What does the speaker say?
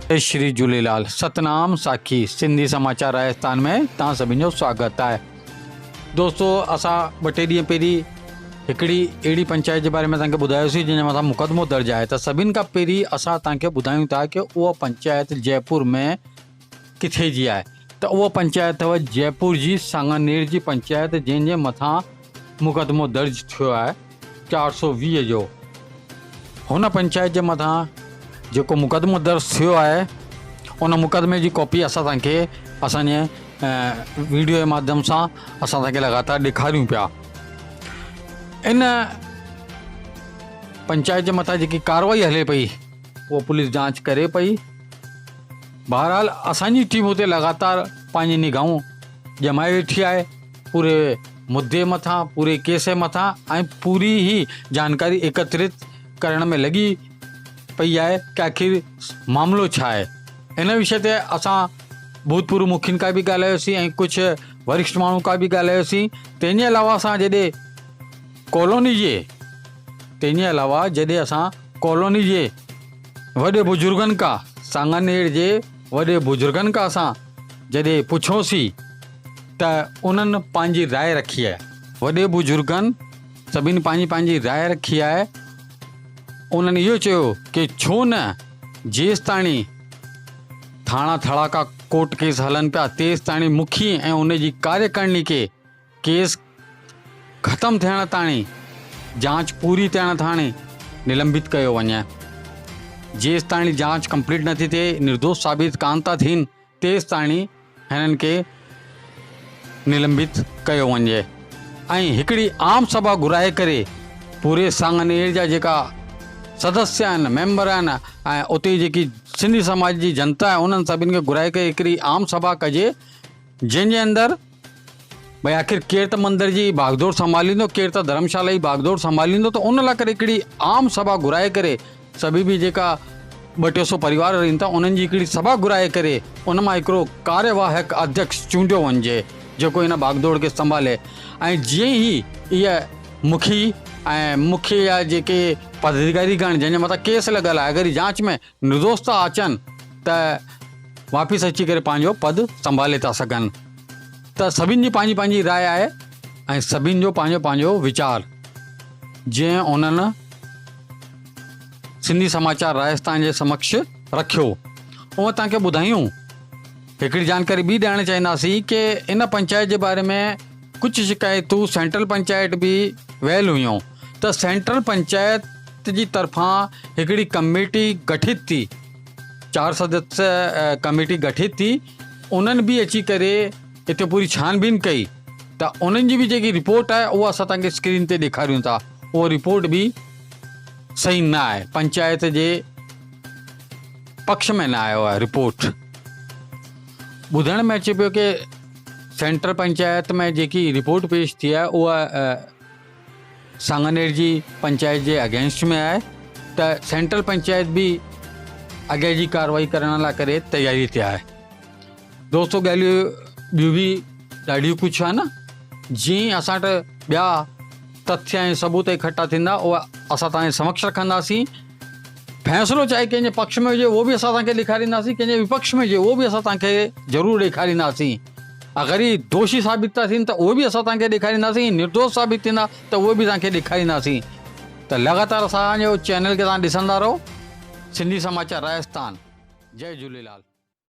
जय श्री झूलेलाल। सतनाम साखी सिंधी समाचार राजस्थान में तव्हां सभिनी जो स्वागत है। दोस्तों, असां ॿ टे ॾींहं पहिरीं हिकिड़ी अहिड़ी पंचायत जे बारे में तव्हांखे ॿुधायोसीं जंहिंजे मथां मुक़दमो दर्ज आहे। त सभिनि खां पहिरीं असां तव्हांखे ॿुधायूं था कि उहा पंचायत जयपुर में किथे जी आहे। त उहा पंचायत अथव जयपुर जी सांगानेर जी पंचायत, जंहिंजे मथां मुक़दमो दर्ज थियो आहे 420 जो। हुन पंचायत जे मथां जेको मुक़दमो दर्ज थियो आहे उन मुक़दमे जी कॉपी असां तव्हांखे असांजे वीडियो जे माध्यम सां असां तव्हांखे लगातार ॾेखारियूं पिया। इन पंचायत जे मथां जेकी कार्रवाई हले पई उहा पुलिस जांच करे पई। बहरहाल असांजी टीम हुते लगातार पंहिंजी निगाहूं जमाए वेठी आहे पूरे मुद्दे मथां, पूरे केस जे मथां, ऐं पूरी ई जानकारी एकत्रित करण में लॻी पई आहे कि आख़िर मामिलो छा आहे। इन विषय ते असां भूतपूर्व मुखियुनि खां बि ॻाल्हायोसीं ऐं कुझु वरिष्ठ माण्हू खां बि ॻाल्हायोसीं। तंहिंजे अलावा असां जॾहिं कॉलोनी जे वॾे बुज़ुर्गनि खां, सांगानेर जे वॾे बुज़ुर्गनि खां असां जॾहिं पुछियोसीं त उन्हनि पंहिंजी राय रखी आहे। वॾे बुज़ुर्गनि सभिनी पंहिंजी राय रखी आहे। उन्हनि इहो चयो कि छो न जेसि ताणी थाणा थड़ाका कोर्ट केस हलनि पिया तेसि ताणी मुखी ऐं उनजी कार्यकारिणी खे केस ख़तमु थियण ताणी, जांच पूरी थियण ताणी निलंबित कयो वञे। जेसि ताणी जांच कंप्लीट नथी थिए, निर्दोष साबित कान था थियनि, तेसि ताणी हिननि खे निलंबित कयो वञे। ऐं हिकिड़ी आम सभा घुराए करे पूरे सांगानेर जा जेका सदस्य आहिनि, मेंबर आहिनि, ऐं उते जेकी सिंधी समाज जी जनता आहे उन्हनि सभिनि खे घुराए करे हिकिड़ी आम सभा कजे, जंहिंजे अंदरि भई आख़िर केरु त मंदर जी भागदौड़ संभालींदो, केरु त धर्मशाला जी भागदौड़ संभालींदो। त उन लाइ करे हिकिड़ी आम सभा घुराए करे सभी बि जेका 200-300 परिवार रहनि था उन्हनि जी हिकिड़ी सभा घुराए करे उन मां हिकिड़ो कार्यवाहक अध्यक्ष चूंडियो वञिजे जेको इन भागदौड़ खे संभाले। ऐं जीअं ई इहा मुखी ऐं मुख्य या जेके पदाधिकारी गण जंहिंजे मथां केस लॻल आहे, अगरि जांच में निर्दोष था अचनि त वापसि अची करे पंहिंजो पद संभाले था सघनि। त सभिनि जी पंहिंजी राय आहे ऐं सभिनि जो पंहिंजो वीचार जीअं उन्हनि सिंधी समाचार राजस्थान जे समक्ष रखियो उहो तव्हांखे ॿुधायूं। हिकिड़ी जानकारी ॿी ॾियणु चाहींदासीं कि इन पंचायत जे बारे में कुझु शिकायतूं सेंट्रल पंचायत बि वियल हुयूं। त सेंट्रल पंचायत जी तरफ़ां हिकिड़ी कमेटी गठित थी, 4 सदस्य कमेटी गठित थी। उन्हनि बि अची करे हिते पूरी छानबीन कई। त उन्हनि जी बि जेकी रिपोर्ट आहे उहा असां तव्हांखे स्क्रीन ते ॾेखारियूं था। उहा रिपोर्ट बि सही न आहे, पंचायत जे पक्ष में न आयो आहे। रिपोर्ट ॿुधण में अचे पियो कि सेंट्रल पंचायत में जेकी रिपोर्ट पेश थी आहे उहा सांगानेर जी पंचायत जे अगेंस्ट में आहे। त सेंट्रल पंचायत बि अॻे जी कार्रवाई करण लाइ करे तयारी ते आहे। दोस्तों, ॻाल्हियूं ॿियूं बि ॾाढियूं कुझु आहे न। जीअं असां वटि ॿिया तथ्य ऐं सबूत इकट्ठा थींदा उहा असां तव्हांजे समक्ष रखंदासीं। फ़ैसिलो चाहे कंहिंजे पक्ष में हुजे उहो बि असां तव्हांखे ॾेखारींदासीं, कंहिंजे विपक्ष में हुजे उहो बि असां तव्हांखे ज़रूरु ॾेखारींदासीं। अगरि ही दोषी साबित था थियनि त उहे बि असां तव्हांखे ॾेखारींदासीं, निर्दोष साबित थींदा त उहे बि तव्हांखे ॾेखारींदासीं। त लगातार असांजो चैनल खे तव्हां ॾिसंदा रहो, सिंधी समाचार राजस्थान। जय झूलेलाल।